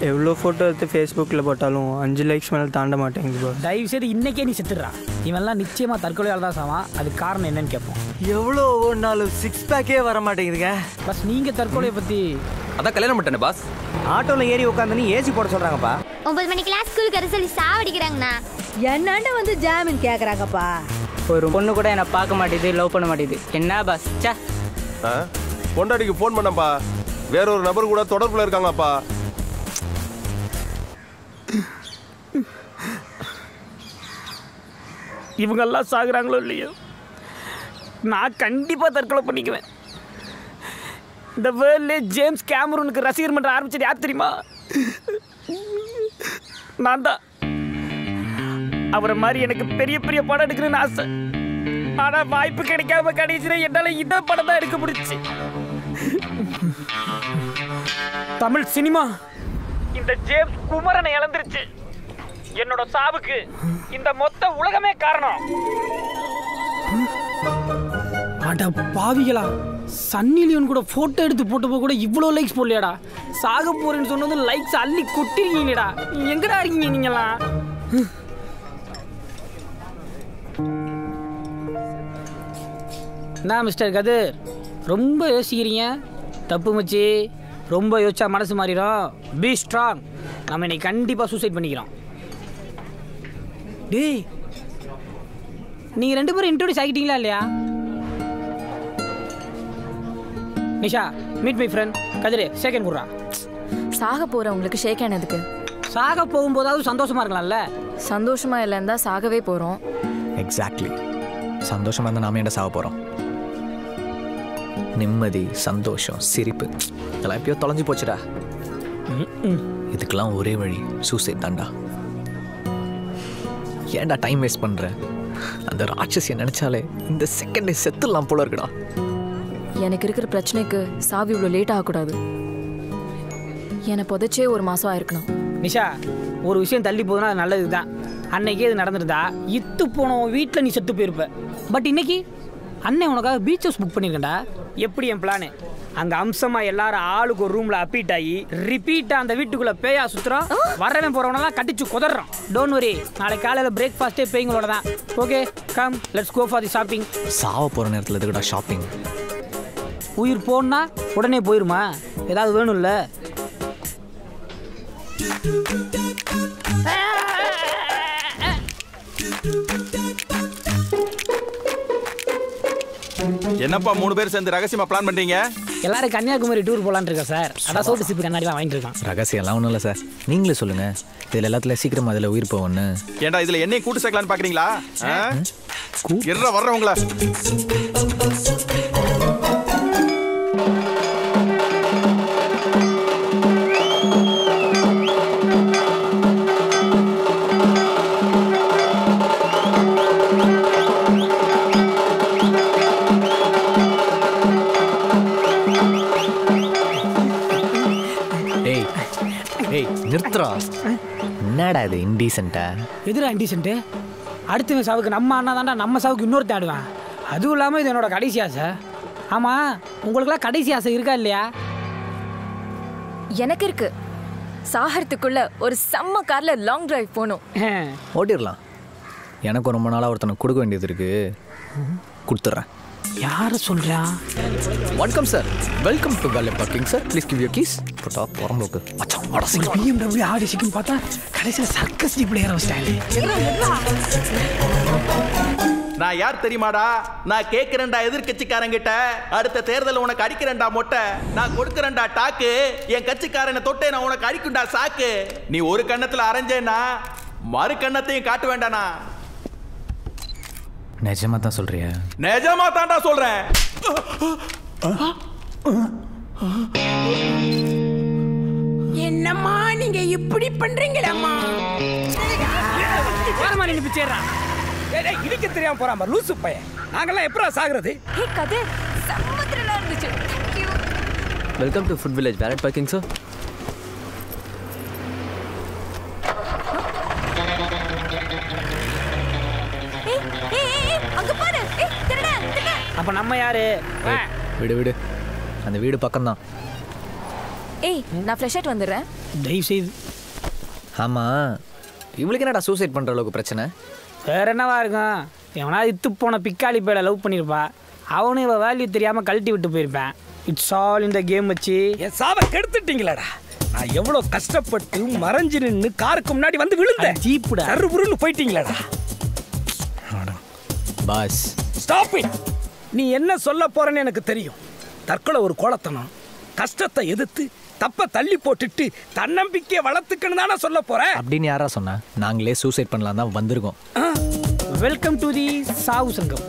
எவ்வளோ ஃபோட்டோ எடுத்து ஃபேஸ்புக்கில் போட்டாலும் 5 லைக்ஸ் மேலே தாண்ட மாட்டேங்குது பாஸ். தயவு செய்து இன்றைக்கே நீ செத்துடுறா. இவன்லாம் நிச்சயமாக தற்கொலையால் தான் சாவான். அதுக்கு காரணம் என்னன்னு கேட்போம். எவ்வளோ ஓடினாலும் 6 பேக்கே வர மாட்டேங்குதுங்க. பஸ் நீங்கள் தற்கொலையை பற்றி அதான் கல்யாணம் பண்ணிட்டேனே பாஸ். ஆட்டோவில் ஏறி உட்காந்து ஏசி போட சொல்கிறாங்கப்பா. 9 மணிக்கெல்லாம் ஸ்கூலுக்கு வர சொல்லி சாவடிக்கிறாங்கண்ணா. என்னாண்ட வந்து ஜாமீன் கேட்குறாங்கப்பா. ஒரு பொண்ணு கூட என்னை பார்க்க மாட்டேது, லவ் பண்ண மாட்டேது. என்ன பாஸ்? சே, பொண்டாட்டிக்கு ஃபோன் பண்ணப்பா, வேற ஒரு நபர் கூட தொடர்புல இருக்காங்கப்பா. இவங்கெல்லாம் சாகுறாங்களோ இல்லையோ, நான் கண்டிப்பாக தற்கொலை பண்ணிக்குவேன். இந்த வேர்ல்ட்லே ஜேம்ஸ் கேமரூனுக்கு ரசிகர் மன்றம் ஆரம்பிச்சது யார் தெரியுமா? நான் தான். அவரை மாதிரி எனக்கு பெரிய பெரிய படம் எடுக்கணும்னு ஆசை. ஆனால் வாய்ப்பு கிடைக்காம கடைசினா என்னால் இந்த படம் தான் எடுக்க முடிச்சு. தமிழ் சினிமா இந்த ஜேம்ஸ் குமரனை இழந்துருச்சு. என்னோட சாவுக்கு இந்த மொத்த உலகமே காரணம். அட பாவிகளா, சன்னி லியோன் கூட போட்டோ எடுத்து போட்டப்போ கூட இவ்வளோ லைக்ஸ் போடலையாடா. சாக போறேன்னு சொன்னது லைக்ஸ் அள்ளி கொட்டிருக்கீங்கடா. எங்கடா இருக்கீங்க நீங்களாம்? என்ன மிஸ்டர் கதிர், ரொம்ப யோசிக்கிறீங்க? தப்பு மச்சி, ரொம்ப யோசிச்சா மனசு மாறிடும். Be strong. நம்ம இன்னைக்கு கண்டிப்பாக சூசைட் பண்ணிக்கிறோம். டேய், நீங்கள் 2 பேரும் இன்ட்ரோடியூஸ் ஆகிட்டீங்களா இல்லையா? நிஷா, மீட் மை ஃப்ரெண்ட் கதிரே, செகண்ட் குர்ரா. சாக போகிறவங்களுக்கு ஷேக் ஹேண்ட் எதுக்கு? சாக போகும்போதாவது சந்தோஷமாக இருக்கலாம்ல. சந்தோஷமாக இல்லைன்னு தான் சாகவே போகிறோம். எக்ஸாக்ட்லி. சந்தோஷமாக இருந்தால் நாம என்ன சாக போகிறோம்? நிம்மதி, சந்தோஷம், சிரிப்பு இதெல்லாம் எப்பயோ தொலைஞ்சு போச்சுடா. இதுக்கெல்லாம் ஒரே வழி சூசைட் தான்டா. ஏன்டா டைம் வேஸ்ட் பண்ணுற? அந்த ராட்சசியை நினச்சாலே இந்த செகண்டே செத்துடலாம் போல இருக்குடா. எனக்கு இருக்கிற பிரச்சனைக்கு சாவி இவ்வளோ லேட் ஆகக்கூடாது. என்னை புதைச்சே 1 மாதம் ஆயிருக்கணும். நிஷா, ஒரு விஷயம் தள்ளி போகுதுன்னா அது நல்லது தான். அன்னைக்கே இது நடந்துருந்தா இத்து போனோம் வீட்டில் நீ செத்து போயிருப்ப. பட் இன்னைக்கு அண்ணன் உனக்காக பீச் ஹவுஸ் புக் பண்ணியிருக்கேன்டா. எப்படி என் பிளானு? அங்கே அம்சமாக எல்லாரும் ஆளுக்கு ஒரு ரூமில் அப்பீட் ஆகி ரிப்பீட்டாக அந்த வீட்டுக்குள்ளே பேயா சுற்றுறோம். வரவன் போகிறவனெல்லாம் கட்டிச்சு குதறோம். டோன்ட் வரி, நாளைக்கு காலையில் பிரேக்ஃபாஸ்ட்டே பேய்ங்களோட தான். Okay, come let's go for the shopping. சாவ போகிற நேரத்தில் எதுக்குடா ஷாப்பிங்? உயிர் போனா உடனே போயிருமா? ஏதாவது வேணும்ல? என்னப்பா 3 பேர் சேர்ந்து ரகசியமா பிளான் பண்றீங்க? எல்லாரும் கன்னியாகுமரி டூர் போலான்னு இருக்கோம் சார். அதான் சோட்டு சிப்பு கண்ணாடிலாம் வாங்கிட்டு இருக்கோம். ரகசியம்லாம் ஒன்றும் இல்லை சார், நீங்களே சொல்லுங்க. இதில் எல்லாத்துல சீக்கிரமா அதில் உயிர் போவோன்னு. ஏண்டா இதுல என்னையும் கூட்டு சேர்க்கலான்னு பாக்குறீங்களா? எர்ற வர்றவங்களா? நிறுத்துறா. என்னடா இது இன்டீசென்ட்டா? எதிரா இன்டீசென்ட்டு? அடுத்தவன் சாவுக்கு நம்ம அண்ணா தாண்டா நம்ம சாவுக்கு இன்னொருத்த ஆடுவேன். அதுவும் இல்லாமல் இது என்னோட கடைசி ஆசை. ஆமாம், உங்களுக்குலாம் கடைசி ஆசை இருக்கா இல்லையா? எனக்கு இருக்கு. சாகறதுக்குள்ள ஒரு செம்ம கார்ல லாங் டிரைவ் போகணும். ஓட்டிடலாம். எனக்கு ரொம்ப நாளாக ஒருத்தனை கொடுக்க வேண்டியது இருக்கு, கொடுத்துட்றேன். யாரை சொல்கிறா? வணக்கம் சார், வெல்கம் டு வேலை parking sir, please give you keys. போட்டா புறம்போக்கு BMW ஆடி சிக்கும் பார்த்தா கடைசியில் சர்க்கஸ் ஜீப்ல ஏற வச்சிட்டாங்க. நான் யார் தெரியுமாடா? நான் கேட்கிறேன்டா எதிர்கட்சிக்காரங்கிட்ட, அடுத்த தேர்தல் உனக்கு அடிக்கிறேன்டா மொட்டை, நான் கொடுக்கிறேன்டா டாக்கு, என் கட்சிக்காரனை தொட்டே நான் உனக்கு அடிக்குண்டா சாக்கு. நீ ஒரு கண்ணத்துல அரைஞ்சேன்னா மறு கண்ணத்தையும் காட்ட வேண்டானா? நிஜமா தான் சொல்றியா? நிஜமா தான்டா சொல்றேன். என்னம்மா நீங்க இப்படி பண்றீங்களேம்மா? யாரமா நீ பிச்சேறா? ஏய், இதுக்கு தெரியாம போறாம லூசு பையன். நாங்கெல்லாம் எப்பறா சாகுறது? ஹே கதிர், சமுத்திரல இருந்துச்சு. Thank you. Welcome to food village wallet parking sir. அங்க பாரு. திருடா, திருடா. அப்ப நம்ம யாரு? விடு விடு, அந்த வீடு பக்கம் தான். ஏய், நான் ஃப்ரெஷ் ஆயிட்டு வந்துடுறேன். தயவு செய்து. ஆமாம், இவளுக்கு என்னடா சூசைட் பண்ணுற அளவுக்கு பிரச்சனை? வேற என்னவா இருக்கும்? எவனா இத்து போன பிக்காளி பேரை லவ் பண்ணியிருப்பா, அவனும் இவள் வேல்யூ தெரியாமல் கழட்டி விட்டு போயிருப்பேன். இட்ஸ் ஆல் இந்த கேம் வச்சு என் சாவை கெடுத்துட்டீங்களாடா. நான் எவ்வளோ கஷ்டப்பட்டு மறைஞ்சு நின்று காருக்கு முன்னாடி வந்து விழுந்தேன். ஜீப்புடா சருபுருன்னு போயிட்டீங்களாடா. Boss stop it. நீ என்ன சொல்ல போறேன்னு எனக்கு தெரியும். தற்கொலை ஒரு கோலத்தனம். கஷ்டத்தை எதிர்த்து தப்ப தள்ளி போட்டுட்டு தன்னம்பிக்கையை வளர்த்துக்கணும் தானே சொல்ல போறேன். அப்படின்னு யாரா சொன்னா? நாங்களே சூசைட் பண்ணலாம் தான் வந்திருக்கோம். வெல்கம் டு தி சாவு சங்கம்.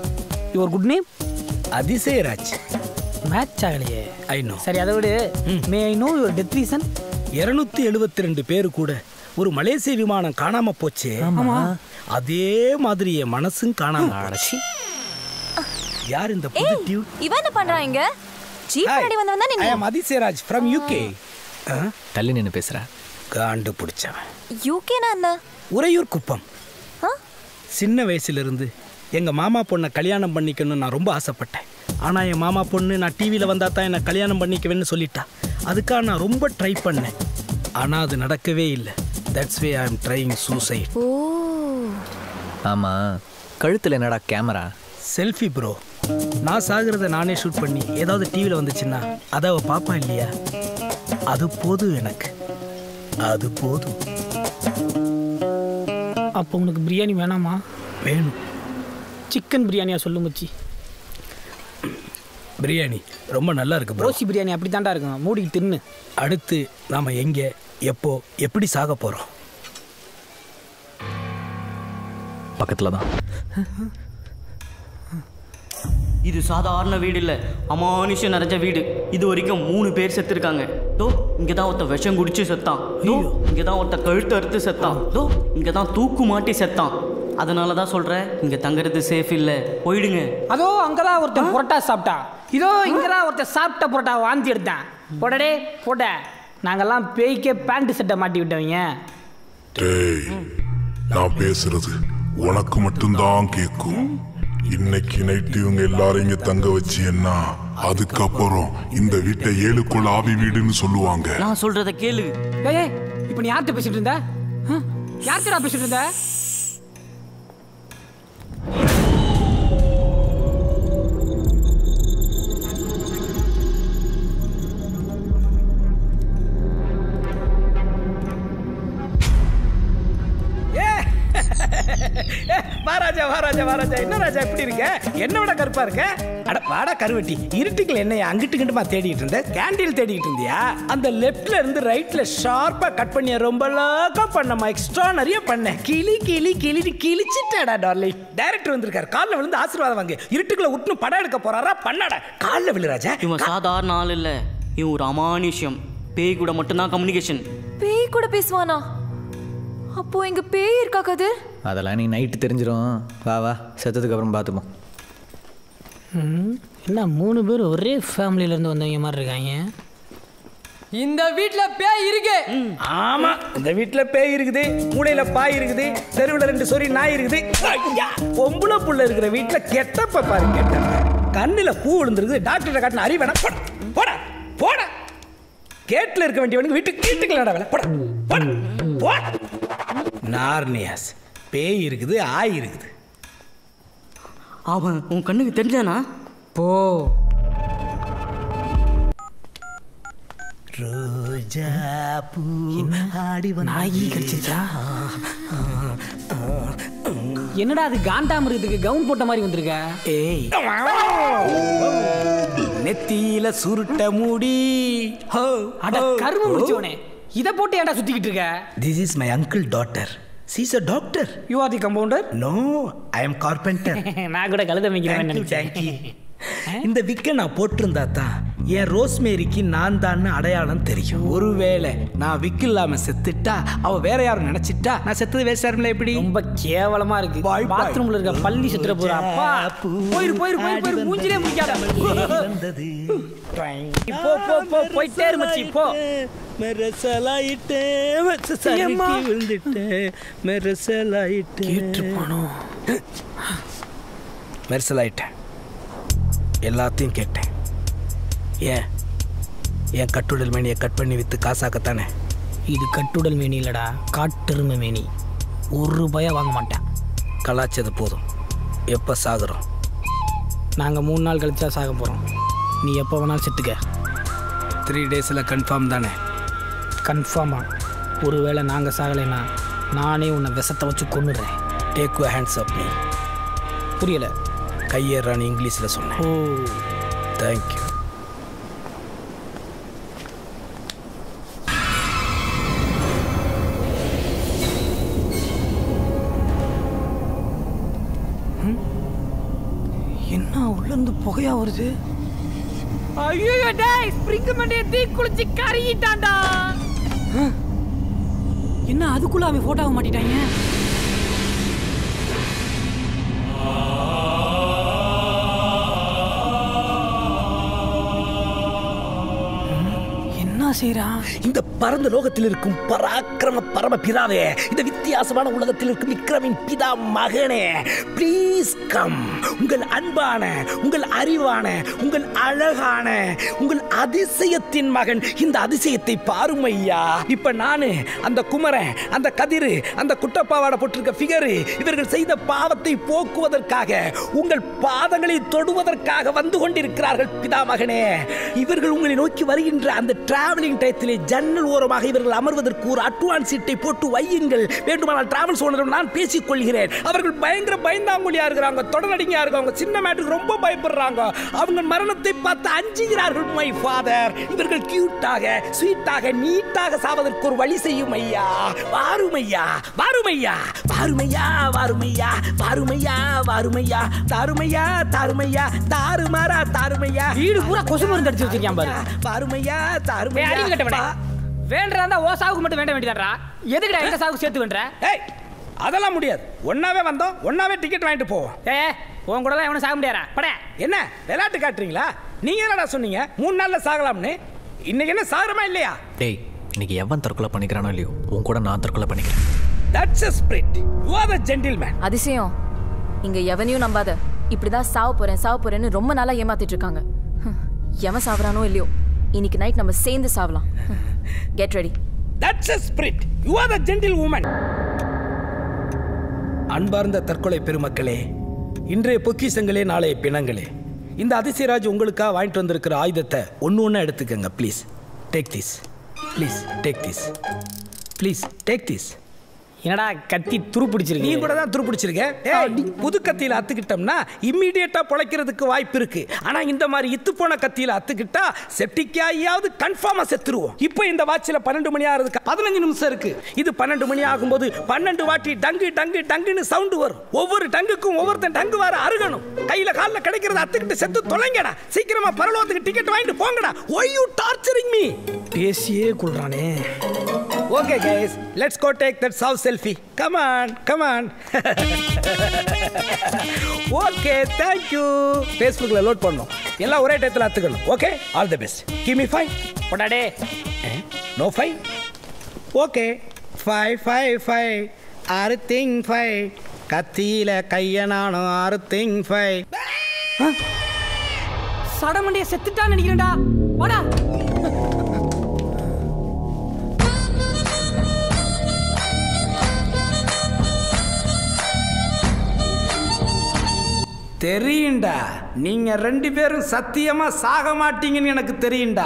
Your good name? Athisayaraj. Match ஆகலையே. I know. சரி, அதை விட may I know your death reason? 272 பேரு கூட ஒரு மலேசிய விமானம் காணாம போச்சு. அதே மாதிரி என் மனசும் காணாம போச்சு. யார் இந்த புது டியூட்? இவன் என்ன பண்றான் இங்க? ஜீப் முன்னாடி வந்தவன் தான் நீங்க. ஐ அம் அதிசயராஜ் from UK. தள்ளி நின்னு பேசுற. காண்டு பிடிச்சவன். யூகேனா என்ன? உறையூர் குப்பம். சின்ன வயசுல இருந்து எங்க மாமா பொண்ணை கல்யாணம் பண்ணிக்கணும்னு நான் ரொம்ப ஆசைப்பட்டேன். ஆனா என் மாமா பொண்ணு நான் டிவியில வந்தா தான் என்ன கல்யாணம் பண்ணிக்குவேன்னு சொல்லிட்டா. அதுக்காக நான் ரொம்ப ட்ரை பண்ணேன். ஆனா அது நடக்கவே இல்லை. That's why I am trying suicide. Oh ஆமா, கழுத்துல என்னடா கேமரா? Selfie bro. நான் சாகிறத நானே ஷூட் பண்ணி ஏதாவது டிவியில் வந்துச்சுன்னா அதை அவள் பாப்பா இல்லையா? அது போதும் எனக்கு, அது போதும். அப்போ உனக்கு பிரியாணி வேணாமா? வேணும். சிக்கன் பிரியாணியா சொல்லு மச்சி. பிரியாணி ரொம்ப நல்லா இருக்கு ப்ரோ. ரோசி பிரியாணி அப்படி தாண்டா இருக்கும், மூடிக்கு தின்னு. அடுத்து நாம் எங்கே, எப்போ, எப்படி சாக போகிறோம்? பக்கத்தில் தான். இது சாதாரண வீடு இல்லை, அமானுஷம் நிறைஞ்ச வீடு. இது வரைக்கும் 3 பேர் செத்துருக்காங்க. தோ இங்கே தான் ஒருத்த விஷம் குடிச்சு செத்தான். தோ இங்கே தான் ஒருத்த கழுத்து அறுத்து செத்தான். தோ இங்கே தான் தூக்கு மாட்டி செத்தான். அதனால தான் சொல்கிறேன், இங்கே தங்குறது சேஃப் இல்லை, போயிடுங்க. அதோ அங்கே தான் ஒருத்தன் புரோட்டா சாப்பிட்டா. இதோ இங்கே தான் ஒருத்தன் சாப்பிட்ட புரோட்டா வாந்தி எடுத்தான். போடடே போட. நாங்கள்லாம் பேய்க்கே பேண்ட் சட்டை மாட்டி விட்டவங்க. நான் பேசுறது உனக்கு மட்டும்தான் கேட்கும். இன்னைக்கு நைட்டு இவங்க எல்லாரும் இங்க தங்க வச்சியன்னா அதுக்கப்புறம் இந்த வீட்டை 7 ஆவி வீடுன்னு சொல்லுவாங்க. நான் சொல்றத கேளு. ஏய், இப்போ நீ யார்கிட்ட பேசிட்டு இருந்த? யார்கிட்ட பேசிட்டு இருந்த? வாராஜா வாராஜா வாராஜா. என்ன ராஜா எப்படி இருக்க? என்னோட கருப்பா இருக்க? அட வாடா கருவட்டி. இருட்டுக்குள்ள என்ன அங்கிட்டு கிட்டுமா தேடிட்டு இருந்த? கேண்டீன் தேடிட்டு இருந்தியா? அந்த லெஃப்ட்ல இருந்து ரைட்ல ஷார்ப்பா கட் பண்ணி ரொம்ப லாக்கா பண்ணமா, எக்ஸ்ட்ரானரியா பண்ண. கிளி கிளி கிளி கிழிச்சிட்டாடா டார்லிங். டைரக்டர் வந்திருக்காரு, காலில் விழுந்து ஆசீர்வாதம் வாங்க. இருட்டுக்குள்ள விட்டு படம் எடுக்க போறாரா? பண்ணாடா, காலில் விழு ராஜா. இவன் சாதாரண ஆள் இல்ல, இவன் ஒரு அமானுஷ்யம். பேய் கூட மட்டும்தான் கம்யூனிகேஷன். பேய் கூட பேசுவானா? அப்போ இங்க பேய் இருக்கா கதிர்? அதெல்லாம் நீ நைட்டு தெரிஞ்சிடும். வா வா, செத்ததுக்கு அப்புறம் பார்த்துப்போம். என்ன 3 பேர் ஒரே ஃபேமிலியில இருந்து வந்தவங்க மாதிரி இருக்காங்க. இந்த வீட்ல பேய் இருக்கு. ஆமா, இந்த வீட்ல பேய் இருக்குது, மூளையில பாய் இருக்குது, தெருவுல 2 சொறி நாய் இருக்குது. பொம்பளை புள்ள இருக்கிற வீட்ல கெட்டப்ப பாரு, கெட்டப்ப. கண்ணுல பூ விழுந்துருக்குது, டாக்டரை காட்டின அறிவேணா? போடா போடா. கேட்ல இருக்க வேண்டியவனுக்கு வீட்டுக்கு வேலை. போடா போடா போடா. நார்னியாஸ் பேய் இருக்குது, ஆய் இருக்குது. அவன் உன் கண்ணுக்கு தெரிஞ்சானா? போ. ரோஜா பூ ஆடி நாயி கடிச்சிச்சா? என்னடா அது காண்டாமிருகத்துக்கு கவுன் போட்ட மாதிரி வந்திருக்க? ஏய், நெத்தியில சுருட்ட மூடி. அட கரும முடிச்சவனே, இத போட்டு ஏன்டா சுத்திக்கிட்டு இருக்க? This is my uncle daughter. She's a doctor. You are the compounder? No, I am carpenter. நான் கூட கழுத மேய்க்கிறேன்னு நினைச்சேன். இந்த விக்க நான் போட்டிருந்தா தான் என் ரோஸ்மேரிக்கு நான் தான் அடையாளம் தெரியும். ஒருவேளை நான் விக்கு இல்லாம செத்துட்டா, அவ வேற யாரும் நினைச்சிட்டா நான் செத்தது வேஸ்டாருல. எப்படி ரொம்ப கேவலமா இருக்கு. பாத்ரூம்ல இருக்க பள்ளி செத்துற போறா. அப்பா போயிரு போயிரு போயிரு, மூஞ்சிலே முடிக்காத. போ போ போ, போயிட்டே இரு மச்சி, போ. மெரசலாயிட்டே விழுந்துட்டே, மெரசலாயிட்டே கேட்டுப்பானோ. மெரசலாயிட்டேன், எல்லாத்தையும் கேட்டேன். ஏன் என் கட்டுடல் மணியை கட் பண்ணி விற்று காசாக்கத்தானே? இது கட்டுடல் மேனி இல்லடா, காட்டெருமை மேனி. ₹1 வாங்க மாட்டேன். கலாச்சது போதும். எப்போ சாகுறோம்? நாங்கள் 3 நாள் கழிச்சா சாக போகிறோம். நீ எப்போ வேணாலும் செத்துக்க. 3 டேஸில் கன்ஃபார்ம் தானே? கன்ஃபார்மா. ஒருவேளை நாங்கள் சாகலைன்னா நானே உன்னை விஷத்தை வச்சு கொன்னுடுறேன். Take you hands up me. புரியல. கையேறான்னு இங்கிலீஷில் சொன்னேன். Oh thank you. என்ன உள்ளேருந்து புகையா வருது? ஐயோ டேய், ஸ்ப்ரிங் மண்டைய தீ குளிச்சு கறிட்டான்டா. என்ன அதுக்குள்ள அவன் போட்டோவை மாட்டிட்டாங்க? இந்த பரந்த லோகத்தில் இருக்கும் பராக்கிரம பரம பிதாவே, இந்த வித்தியாசமான உலகத்தில் இருக்கும் விக்ரமின் பிதா மகனே, ப்ளீஸ் கம். உங்கள் அன்பான, உங்கள் அறிவான, உங்கள் அழகான, உங்கள் அதிசயத்தின் மகன் இந்த அதிசயத்தை பாரும் ஐயா. இப்ப நானு, அந்த குமரன், அந்த கதிரு, அந்த குட்டப்பாவாட போட்டிருக்க ஃபிகரு இவர்கள் செய்த பாவத்தை போக்குவதற்காக, உங்கள் பாதங்களை தொடுவதற்காக வந்து கொண்டிருக்கிறார்கள் பிதா மகனே. இவர்கள் உங்களை நோக்கி வருகின்ற அந்த டிராவலிங் டயத்திலே ஜன்னல் ஓரமாக இவர்கள் அமர்வதற்கு ஒரு அட்வான்ஸ் சீட்டை போட்டு வையுங்கள். வேண்டுமானால் டிராவல்ஸ் ஓனரிடம் நான் பேசிக் கொள்கிறேன். அவர்கள் பயங்கர பயந்தாங்குழியா இருக்கிறாங்க, தொடர்நடிகையா இருக்காங்க, சின்ன மேட்டுக்கு ரொம்ப பயப்படுறாங்க. அவங்க மரணத்தை பார்த்து அஞ்சுகிறார்கள் மை ஃபாதர். இவர்கள் கியூட்டாக, ஸ்வீட்டாக, நீட்டாக சாவதற்கு ஒரு வழி செய்யும் ஐயா. வாருமையா, வாருமையா, வாருமையா, வாருமையா, வாருமையா, வாருமையா, தாருமையா, தாருமையா, தாருமாரா, தாருமையா. வீடு பூரா கொசு மருந்து அடிச்சு வச்சிருக்கான் பாரு. வாருமையா, தாருமையா. வேண்டா ஓ சாவுக்கு மட்டும் வேண்ட வேண்டியதாடா. எதுக்குடா எங்க சாவுக்கு சேர்த்து வேண்ட? ஏய், அதெல்லாம் முடியாது. ஒன்னாவே வந்தோம், ஒன்னாவே டிக்கெட் வாங்கிட்டு போவோம். உன் கூட தான் எவனும் சாக முடியாதா? படே என்ன விளையாட்டு காட்டுறீங்களா? நீங்க என்னடா சொன்னீங்க 3 நாள்ல சாகலாம்னு? இன்னைக்கு என்ன சாகரமா இல்லையா? டேய், இன்னைக்கு எவன் தற்கொலை பண்ணிக்கிறானோ இல்லையோ, உன் கூட நான் தற்கொலை பண்ணிக்கிறேன். That's a spirit. You are the gentleman. அதிசயம். இங்க எவனையும் நம்பாத. இப்படிதான் சாவ போறேன்னு ரொம்ப நாளா ஏமாத்திட்டு இருக்காங்க. எவன் சாவறானோ இல்லையோ, இன்னைக்கு நைட் நம்ம சேர்ந்து சாவலாம். Get ready. That's a spirit. You are the gentlewoman. அன்பார்ந்த தற்கொலை பெருமக்களே, இன்றைய பொக்கிஷங்களே நாளைய பிணங்களே, இந்த அதிசயராஜ் உங்களுக்காக வாங்கிட்டு வந்திருக்கிற ஆயுதத்தை ஒன்று எடுத்துக்கங்க. Please take this. Please take this. Please take this. என்னடா கத்தி துரு பிடிச்சிருக்கு? நீ கூட தான் துரு பிடிச்சிருக்க. புது கத்தியில அத்துக்கிட்டோம்னா இம்மீடியட்டா பொழைக்கிறதுக்கு வாய்ப்பு இருக்கு. ஆனா இந்த மாதிரி இத்து போன கத்தியில அத்துக்கிட்டா செப்டிக்காயாவது கன்ஃபார்மா செத்துருவோம். இப்போ இந்த வாட்சில 12 மணி ஆகிறதுக்கு 15 நிமிஷம் இருக்கு. இது 12 மணி ஆகும்போது 12 வாட்டி டங்கு டங்கு டங்குன்னு சவுண்ட் வரும். ஒவ்வொரு டங்குக்கும் ஒவ்வொருத்தன் டங்கு வர அருகணும். கையில காலில் கிடைக்கிறத அத்துக்கிட்டு செத்து தொலைங்கடா. சீக்கிரமா பரலோகத்துக்கு டிக்கெட் வாங்கிட்டு போங்கடா. Why you torturing me? பேசியே குள்றானே. Okay guys, let's go take that sound selfie. Come on, come on. Okay, thank you. Facebookல லோட் பண்ணோம். எல்லாம் ஒரே டயத்துல அத்துக்கணும். Okay, all the best. Give me 5. போடாடே. No 5. Okay. 5. Everything 5. கத்தியில கையனானோ everything 5. சடமண்டிய செத்துட்டான்னு நினைக்கிறேன்டா. வாடா. தெரியுண்டா, நீங்க 2 பேரும் சத்தியமா சாக மாட்டீங்கன்னு எனக்கு தெரியுண்டா.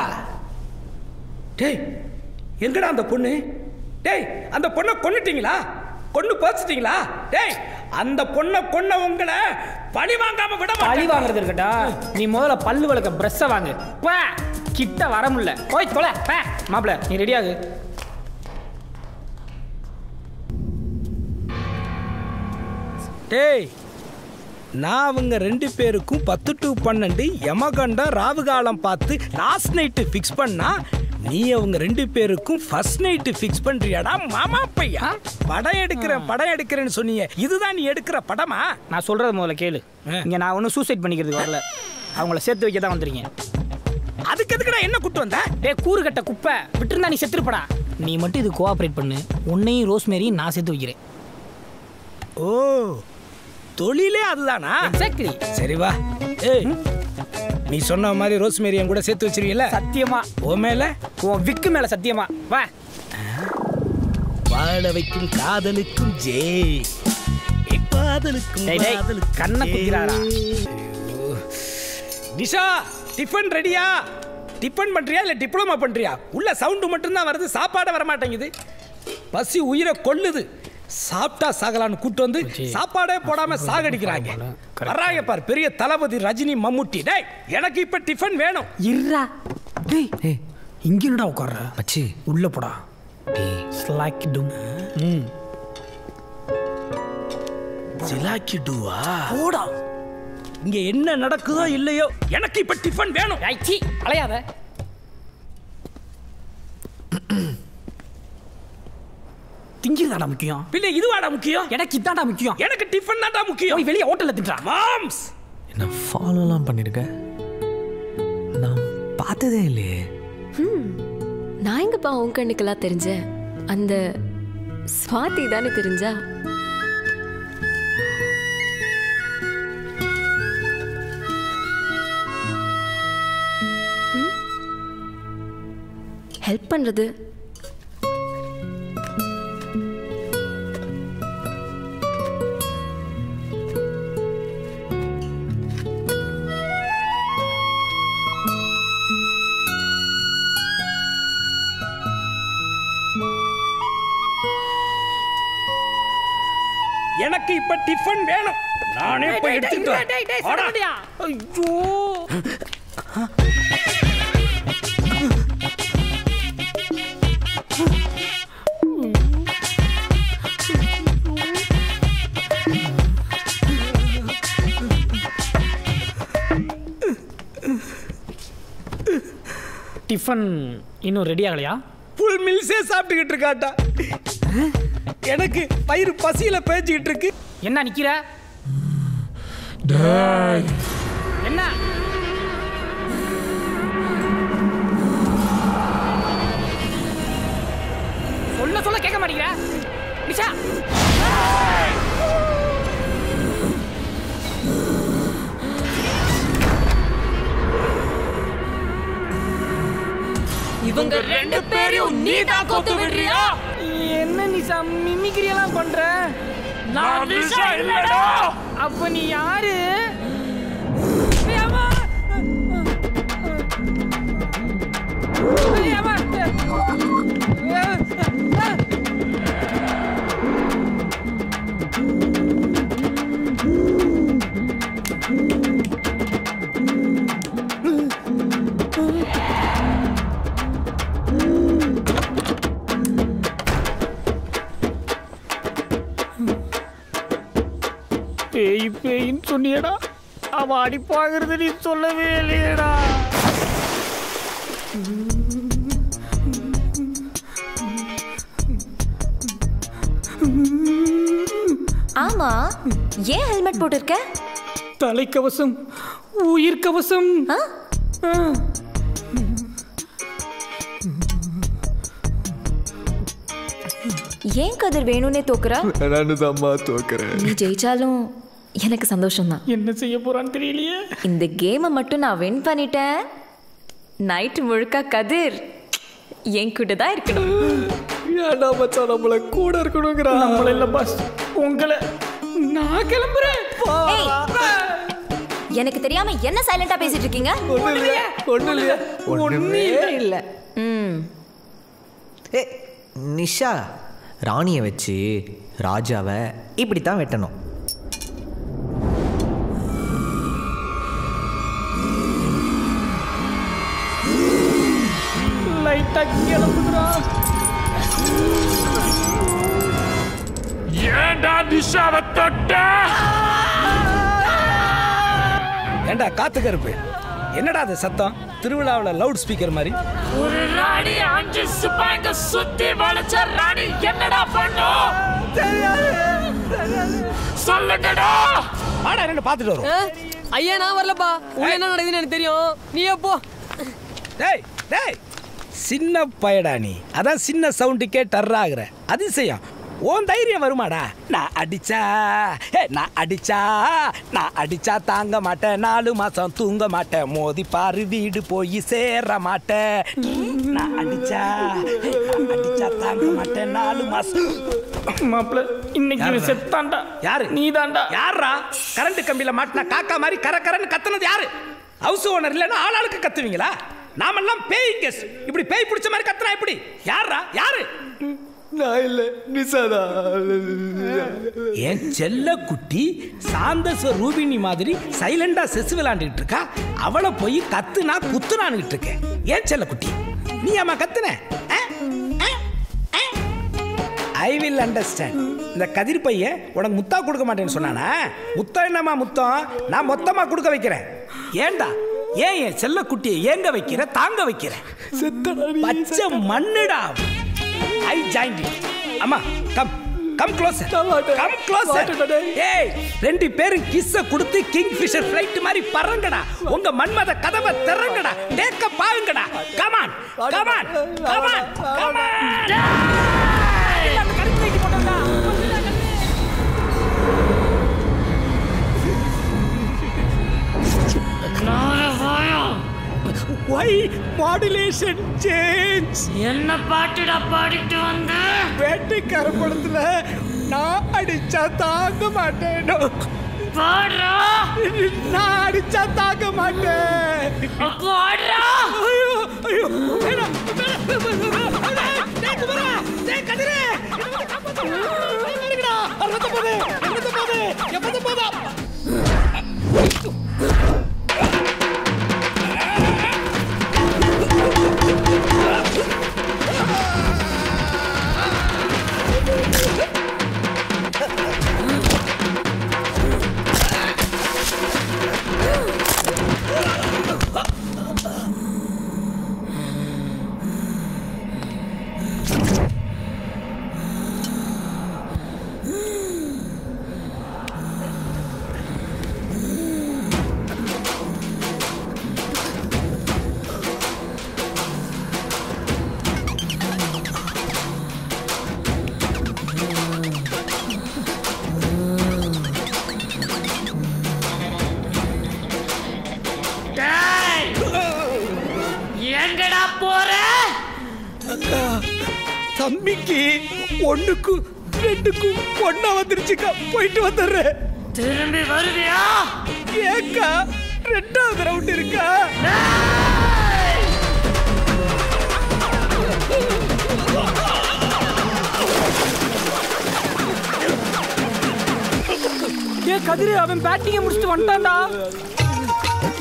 டேய், எங்கடா அந்த பொண்ணு? டேய், அந்த பொண்ணை கொன்னுட்டீங்களா? கொன்னு போச்சிட்டீங்களா? டேய், அந்த பொண்ணை கொன்ன உங்களை பழி வாங்காம விட மாட்டேன். பழி வாங்குறது இருக்கட்டா, நீ முதல்ல பல்லு விளக்க பிரஷ்ஷை வாங்கு. பா, கிட்ட வர முடியல. போய் தொலை. மாப்பிள்ள, நீ ரெடியாகு. டேய், நான் அவங்க 2 பேருக்கும் 10 to 12 யமகண்டம் ராவுகாலம் பார்த்து லாஸ்ட் நைட்டு ஃபிக்ஸ் பண்ணா, நீ அவங்க 2 பேருக்கும் ஃபர்ஸ்ட் நைட்டு ஃபிக்ஸ் பண்றியாடா மாமா பையா? படம் எடுக்கிறேன்னு சொன்னீங்க. இதுதான் நீ எடுக்கிற படமா? நான் சொல்றது முதல்ல கேளு. இங்க நான் ஒன்றும் சூசைட் பண்ணிக்கிறதுக்கு வரல, அவங்கள சேர்த்து வைக்க தான் வந்திருக்கேன். அதுக்கு எதுக்குடா என்ன கூட்டு வந்த? கூறு கட்ட குப்பை விட்டுருந்தா நீ செத்துருப்படா. நீ மட்டும் இது கோஆப்ரேட் பண்ணு, உன்னையும் ரோஸ்மேரியும் நான் சேர்த்து வைக்கிறேன். ஓ, தொழிலே அதுதானா? எக்ஸாக்ட்லி. சரி வா. ஏய், நீ சொன்ன மாதிரி ரோஸ்மேரி என் கூட சேர்த்து வச்சிருக்கீல்ல? சத்தியமா. ஓ மேல? உன் விக்கு மேல சத்தியமா. வா. வாழ வைக்கும் காதலுக்கும் ஜெய். காதலுக்கும் கண்ணை குத்திராரா. நிஷா, டிஃபன் ரெடியா? டிஃபன் பண்றியா இல்ல டிப்ளமா பண்றியா? உள்ள சவுண்டு மட்டும் தான் வருது, சாப்பாடே வர மாட்டேங்குது. பசி உயிரை கொல்லுது. சாப்பிட்டா சாகலான்னு கூட்டு வந்து சாப்பாடே போடாம சாகடிக்கிறாங்க. வர்றாங்க பார் பெரிய தளபதி ரஜினி மம்முட்டி. டேய், எனக்கு இப்ப டிஃபன் வேணும். இருடா. டேய், இங்க என்னடா உட்கார்ற? மச்சி உள்ள போடா. ஸ்லாக்கி டும். சிலாக்கி டுவா? போடா. இங்க என்ன நடக்குதோ இல்லையோ எனக்கு இப்ப டிஃபன் வேணும். ஐச்சி, அலையாத. திங்கிறதாடா முக்கியம். பிள்ளை இதுவாடா முக்கியம்? எனக்கு இதாடா முக்கியம். எனக்கு டிஃபன் தான்டா முக்கியம். போய் வெளியே ஹோட்டல்ல தின்றா. மாம்ஸ், என்ன ஃபாலோலாம் பண்ணிருக்க? நான் பார்த்ததே இல்லையே. நான் எங்கப்பா உன் கண்ணுக்கெல்லாம் தெரிஞ்சேன்? அந்த ஸ்வாதி தானே தெரிஞ்சா? ஹெல்ப் பண்றது எனக்கு இப்ப டிஃபன் வேணும். நானே போய் எடுத்துட்டு வரேன். ஐயோ, டிஃபன் இன்னும் ரெடி ஆகலையா? ஃபுல் மில்ஸே சாப்பிட்டுக்கிட்டு இருக்காட்டா. எனக்கு வயிறு பசியில பேஞ்சிக்கிட்டு இருக்கு. என்ன நிக்கிற? என்ன சொல்ல சொல்ல கேட்க மாட்டேங்கிற நிஷா? இவங்க ரெண்டு பேரையும் நீ தான் கொத்து விடுறியா? என்ன நிஷா மிமிக்ரி எல்லாம் பண்ற? நான் நிஷா இல்லடா. அப்ப நீ யாரு? பேய் பேயின்னு சொன்னியடா, அவன் அடிப்பாகிறது நீ சொல்லவே இல்லையடா. ஆமா, ஏன் ஹெல்மெட் போட்டிருக்க? தலைக்கவசம், உயிர் கவசம். ஏன் கதிர் வேணும்னே தோக்குற? நானுதாம்மா தோக்குறேன். நீ ஜெயிச்சாலும் எனக்கு சந்தோஷம் தான். என்ன செய்ய போறான்னு தெரியலையே. இந்த கேமை மட்டும் நான் வின் பண்ணிட்டேன். நைட் முழுக்க கதிர் என் கூட தான் இருக்கணும். ஏன்டா மச்சான் நம்மள கூட இருக்கணும்ங்கறா? நம்மள இல்ல பாஸ், உங்களை. நான் கிளம்புறேன். எனக்கு தெரியாம என்ன சைலண்டா பேசிட்டு இருக்கீங்க? ஒண்ணுமே இல்ல. நிஷா, ராணியை வச்சு ராஜாவை இப்படித்தான் வெட்டணும். லைட்டா கிளம்புறா. ஏன்டா நிஷாவை தொட்ட? ஏண்டா காத்து கருப்பு, என்னடா அது சத்தம்? திருவிழாவில் லவுட் ஸ்பீக்கர் மாதிரி. ஒரு ராணி 5 சிப்பாய்ங்க சுத்தி வளைச்ச ராணி என்னடா பண்ணும்? சொல்லுங்கடா. வாடா ரெண்டு பார்த்துட்டு வரும். ஐயா நான் வரலப்பா, உள்ள என்ன நடக்குதுன்னு எனக்கு தெரியும், நீயே போ. டேய் டேய், சின்ன பயடா நீ. அதான் சின்ன சவுண்டுக்கே டர்ராகிற. அதிசயம். ஓன் தைரியம் வருமாடா? நான் அடிச்சா தாங்க மாட்டேன், 4 மாசம் தூங்க மாட்டேன், மோதி பாரு வீடு போய் சேர மாட்டேன். நான் அடிச்சா தாங்க மாட்டேன் 4 மாசம். மாப்பிள்ள இன்னைக்கு செத்தாண்டா. யாரு? நீ தாண்டா. யாரா? கரண்ட் கம்பியில மாட்டினா காக்கா மாதிரி கரன்னு கத்துனது யாரு? ஹவுஸ் ஓனர் இல்லைன்னா ஆளாளுக்கு கத்துவீங்களா? நாமெல்லாம் பேய் கேஸ். இப்படி பேய் பிடிச்ச மாதிரி கத்துனா எப்படி? யாரா? யாரு? நான் இல்ல, நிசாதா. என் செல்ல குட்டி சாந்தச ரூபினி மாதிரி சைலண்டா செஸ் விளையாண்டுட்டு இருக்கா. அவளை போய் கத்துனா குத்துனான்னு இருக்கேன். ஏன் செல்ல குட்டி நீ அம்மா கத்துன? I will understand. இந்த கதிர் பையன் உனக்கு முத்தா கொடுக்க மாட்டேன்னு சொன்னானா? முத்தம் என்னம்மா முத்தம்? நான் மொத்தமா கொடுக்க வைக்கிறேன். ஏண்டா ஏன் என் செல்ல குட்டியை ஏங்க வைக்கிற, தாங்க வைக்கிற? பச்சை மண்ணுடா. I joined you. அம்மா come closer. Come closer. ஏய் 2 பேரும் கிஸ்ஸ கொடுத்து கிங் ஃபிஷர் ஃளைட் மாதிரி பறங்கடா. உங்க மன்மத கதவை திறங்கடா. டேக்க பாருங்கடா. come on. அந்த கருப்பு லைட் போடுடா. Why modulation change? என்ன பாட்டுடா பாடிட்டு வந்து வேட்டைக்கார படத்துல நான் அடிச்சா தாங்க மாட்டேன். பாடுறா. நான் அடிச்சா தாங்க மாட்டேன். பாடுறா. ஐயோ வேணாம். டேய் கதிரே. ரத்த போதே. எப்பத போதா? எங்கடா போற? தம்பிக்கு 1க்கு 2க்கு பொண்ணா வந்துருச்சுக்கா. போயிட்டு வந்துடுறேன். திரும்பி வருவியா? ஏக்கா 2வது ரவுண்ட் இருக்கா? ஏ கதிரே, அவன் பேட்டிங்க முடிச்சுட்டு வந்துட்டான்டா.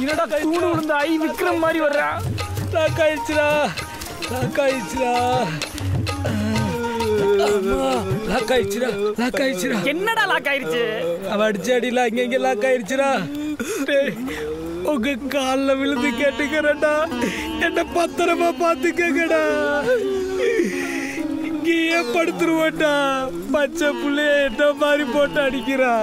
என்னடா தூணு விழுந்த ஐ விக்ரம் மாதிரி வர்றான். லாக் ஆயிடுச்சுடா. என்னடா லாக் ஆயிடுச்சு? அவ அடிச்ச அடியில அங்க லாக் ஆயிடுச்சுடா. உங்க காலில் விழுந்து கேட்டுக்கிறேன்டா. என்ன பத்திரமா பார்த்துக்கங்கடா. இங்கேயே படுத்துருவோண்டா. பச்சை புள்ளைய என்ன மாதிரி போட்டு அடிக்கிறா.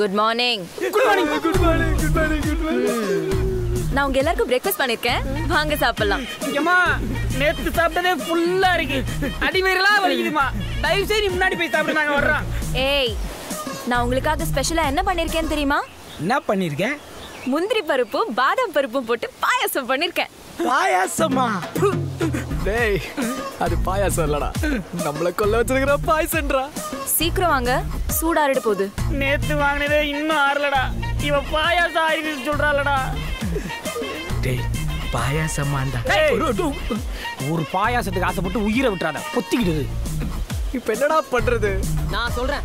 Good morning. நான் உங்க எல்லாருக்கும் பிரேக்ஃபாஸ்ட் பண்ணிருக்கேன். வாங்க சாப்பிடலாம். ஏமா நேத்து சாப்பிட்டதே ஃபுல்லா இருக்கு. அடிவயிறலாம் வலிக்குதுமா. தயவு செய்து முன்னாடி போய் சாப்பிட்டு நாங்க வர்றோம். ஏய், நான் உங்களுக்காக ஸ்பெஷலா என்ன பண்ணிருக்கேன்னு தெரியுமா? என்ன பண்ணிருக்கேன்? முந்திரி பருப்பும் பாதாம் பருப்பும் போட்டு பாயாசம் பண்ணிருக்கேன். பாயாசமா? டேய், அது பாயாசம் இல்லடா, நம்மள கொல்ல வச்சிருக்கிற பாயசம்டா. சீக்கிரம் வாங்க, சூடாறிட போகுது. நேத்து வாங்கினதே இன்னும் ஆறலடா. இவ பாயாசம் ஆயிடுச்சு சொல்றாளடா. டேய், பாயாசமாண்டா. ஒரு பாயாசத்துக்கு ஆசைப்பட்டு உயிரை விட்டுறாத, பொத்திக்கிடுது. இப்போ என்னடா பண்றது? நான் சொல்றேன்.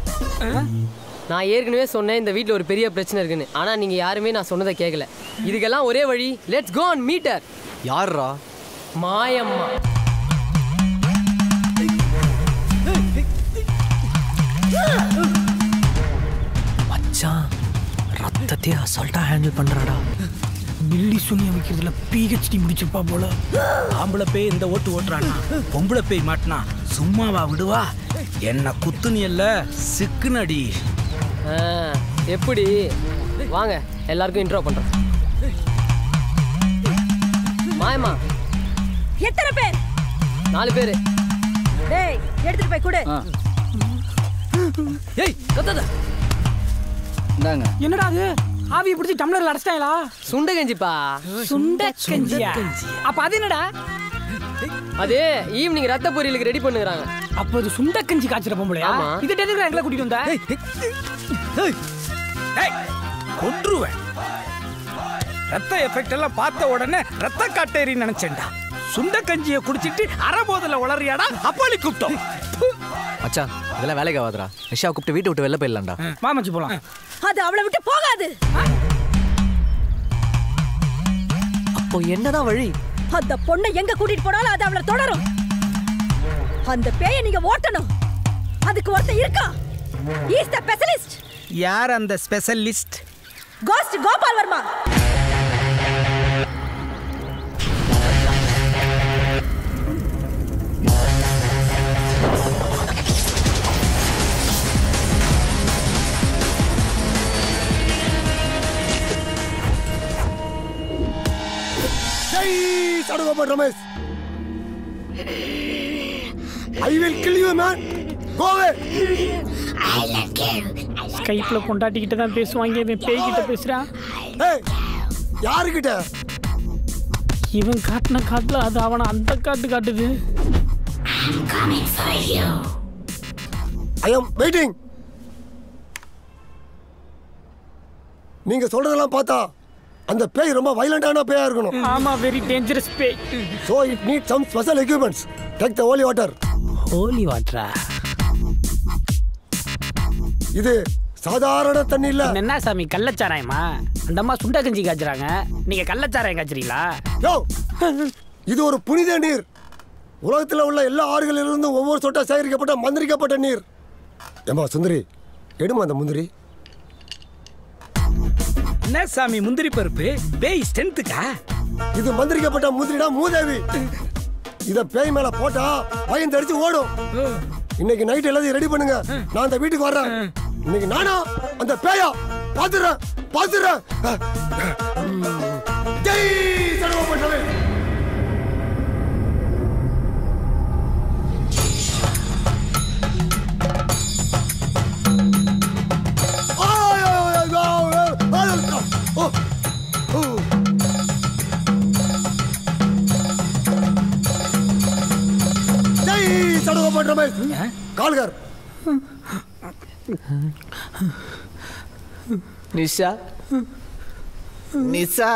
நான் ஏற்கனவே சொன்னேன் இந்த வீட்டில் ஒரு பெரிய பிரச்சனை இருக்குன்னு. ஆனால் நீங்கள் யாருமே நான் சொன்னதை கேட்கல. இதுக்கெல்லாம் ஒரே வழி, let's go and meet her. யாரா? மாயம்மா. மச்சான் ரத்தத்தையே அசால்ட்டாக ஹேண்டில் பண்ணுறாடா. மில்லி சுனி அமைக்கிறதுல PhD முடிச்சிருப்பா போல. ஆம்பளை பேய் இந்த ஓட்டுறானா, பொம்பளை பேய் மாட்டினா சும்மாவா விடுவா? என்ன குத்துனியல்ல சிக்குனடி. எப்படி? வாங்க எல்லாருக்கும் இன்ட்ரோ பண்றேன். மாயம்மா. எத்தனை பேர்? 4 பேர். டேய் எடுத்துட்டு போய் கொடு. ஏய் கத்தாத. இந்தாங்க. என்னடா அது? ஆவியை பிடிச்சி டம்ளர்ல அடைச்சிட்டாங்களா? சுண்ட கஞ்சிப்பா. சுண்ட கஞ்சியா? அப்ப அது என்னடா? அது ஈவினிங் ரத்த பொரியலுக்கு ரெடி பண்ணுறாங்க. அப்போ இது சுண்ட கஞ்சி காய்ச்சற பொம்பளையா? இது டெலிவரி எங்களை கூட்டிட்டு வந்தா? கொன்றுவேன். ரத்த எஃபெக்ட் எல்லாம் பார்த்த உடனே ரத்த காட்டேரி நினைச்சேன்டா. சுண்ட கஞ்சியை குடிச்சிட்டு அரைபோதில் உளறியாடா அப்பாளி கூப்பிட்டோம். மச்சான் இதெல்லாம் வேலைக்கு ஆகாதுடா. நிஷா கூப்பிட்டு வீட்டை விட்டு வெளில போயிடலாம்டா. மாமச்சி போலாம். அது அவளை விட்டு போகாது. அப்போ என்னதான் வழி? அந்த பொண்ணை எங்க கூட்டிட்டு போனாலும் அது அவளை தொடரும். அந்த பேயை நீங்க ஓட்டணும். அதுக்கு ஒருத்தன் இருக்கா. Is the specialist. யார் அந்த specialist? Ghost Gopal Varma. Ramesh, I will kill you, man. Go away. I like you. ஸ்கைப்ல பொண்டாட்டி கிட்ட தான் பேசுவாங்க, இவன் பேய் கிட்ட பேசுறான். ஏய் யாருக்கிட்ட? இவன் காட்டுன காட்டுல அது அவனை அந்த காட்டு காட்டுது. I'm coming for you. I am waiting. நீங்க சொல்றதெல்லாம் பார்த்தா அந்த பேய் ரொம்ப வயலண்டான பேயா இருக்கணும். ஆமா, வெரி டேஞ்சரஸ் பேய். So it needs some special equipments. Take the holy water. Holy water. இது சாதாரண தண்ணி இல்ல. என்ன சாமி கள்ளச்சாராயமா? அந்த அம்மா சுண்ட கஞ்சி காய்ச்சறாங்க, நீங்க கள்ளச்சாராயம் காய்ச்சறீங்களா? யோ, இது ஒரு புனித நீர். உலகத்தில் உள்ள எல்லா ஆறுகளிலிருந்தும் ஒவ்வொரு சொட்டா சேகரிக்கப்பட்ட மந்திரிக்கப்பட்ட நீர். ஏமா சுந்தரி, எடுமா அந்த முந்திரி. என்ன சாமி முந்திரி பருப்பு? பேய் ஸ்ட்ரென்த்துக்கா? இது மந்திரிக்கப்பட்ட முந்திரிடா மூதேவி. இத பேய் மேல போட்டா பயந்து அடிச்சு ஓடும். இன்னைக்கு நைட் எல்லாத்தையும் ரெடி பண்ணுங்க, நான் அந்த வீட்டுக்கு வர்றேன். இன்னைக்கு நானா அந்த பேயா பாத்துறேன். ஜெய் சர்வபட்டவே. கால்கர் நிஷா நிஷா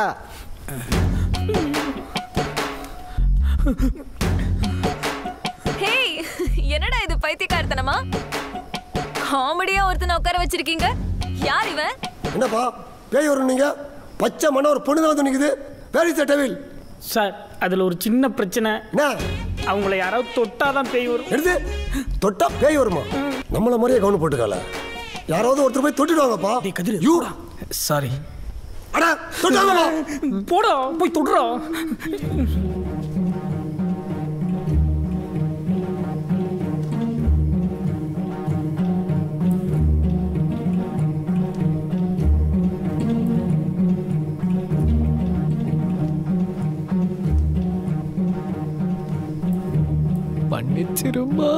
ஹே, என்னடா இது பைத்தியக்காரத்தனமா? காமெடியா ஒருத்தனை உட்கார வச்சிருக்கீங்க. யார் இவன்? என்னப்பா பேய் வரும்? நீங்க பச்சை மண்ண ஒரு பொண்ணு தான் வந்து நிக்குது. Where is the devil? Sir, அதுல ஒரு சின்ன பிரச்சனை. என்ன? அவங்கள யாராவது தொட்டாதான் பேய் வரும். எடுத்து தொட்டா பேய் வருமா? நம்மள மாதிரியே கவுன் போட்டுக்கால. யாராவது ஒருத்தர் போய் தொட்டுடுவாங்கப்பா. You sorry. அட தொட்டாங்கப்பா. போடா போய் தொடுறா. பண்ணிச்சிருமா.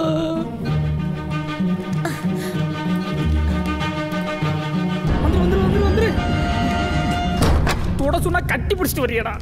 வந்துரு. தொட சொன்னா கட்டி பிடிச்சிட்டு வரியடா.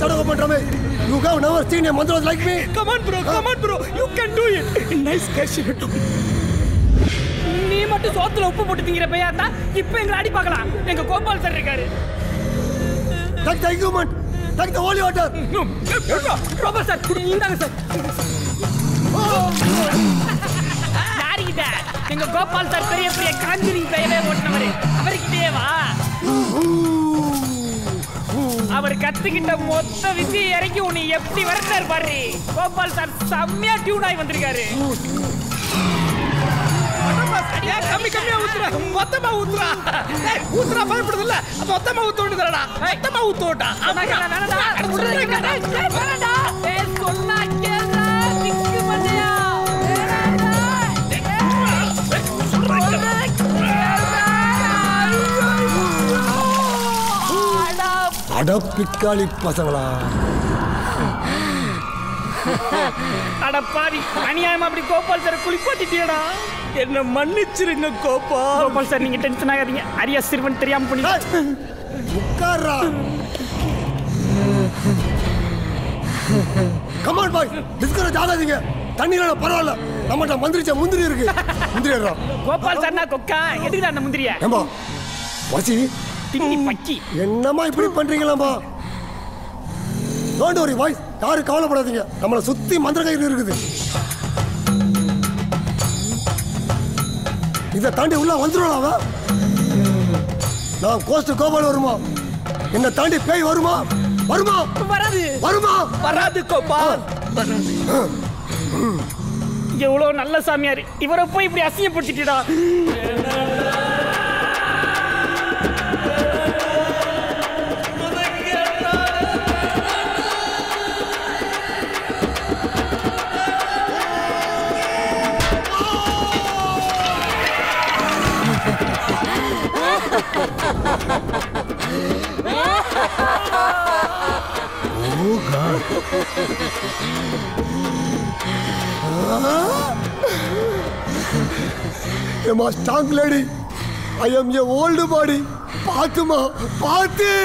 நாடகம் பண்றமே. You have never seen a mantras like me. Come on bro. You can do it. Nice catch. நீ மட்டும் சோத்துல உப்பு போட்டு திங்கிற பையா இருந்தா இப்ப எங்களை அடி பார்க்கலாம். எங்க கோபால் சார் இருக்காரு. Take the equipment. Take the holy water. Gopal sir இந்தாங்க சார். யாரிகிட்ட? எங்க கோபால் சார் பெரிய பெரிய காஞ்சிரிங் பையவே ஓட்டுனவரு. அவர்கிட்டயே வா. அவர் கத்துக்கிட்ட மொத்த வித்தியை இறக்கி உன்னை எப்படி வரட்டாரு பாரு. கோபால் சார் செம்மையா டியூன் ஆகி வந்திருக்காரு. கம்மியா ஊத்துறா, மொத்தமா ஊத்துறா. ஊத்துறா பயப்படுதுல்ல, மொத்தமா ஊத்த வேண்டியதுடா. மொத்தமா ஊத்த விட்டா. சொன்னா கேளா, நிக்கு பண்ணியா. அட பிக்காளி பசங்களா. அட பாவி, அநியாயமா அப்படி கோபால் சார் குளிப்பாட்டிட்டியடா. என்ன மன்னிச்சிருங்க கோபால் சார். நீங்க டென்ஷன் ஆகாதீங்க. அரியா சிறுவன் தெரியாம பண்ணி உட்கார்றா. கமான் பாய், டிஸ்கரேஜ் ஆகாதீங்க. தண்ணியில பரவாயில்ல, நம்மகிட்ட மந்திரிச்ச முந்திரி இருக்கு. முந்திரி ஏறா. கோபால் சார்னா கொக்கா, எதுக்குடா அந்த முந்திரியா? ஏம்பா வசி தின்னி பக்கி. என்னம்மா இப்படி பண்றீங்களாம்பா? டோன்ட் வரி பாய்ஸ், யாரும் கவலைப்படாதீங்க. நம்மளை சுத்தி மந்திர கயிறு இருக்குது. இதை தாண்டி உள்ள வந்துடுவாங்க. நான் கோஸ்ட் கோபால் வருமா? என்ன தாண்டி பேய் வருமா? வருமா? வராது. வருமா? வராது கோபால். எவ்வளவு நல்ல சாமியார், இவரை போய் இப்படி அசிங்கப்படுத்திட்டா. Oh God. Am I strong lady? I am your old body. Paatuma, Paati.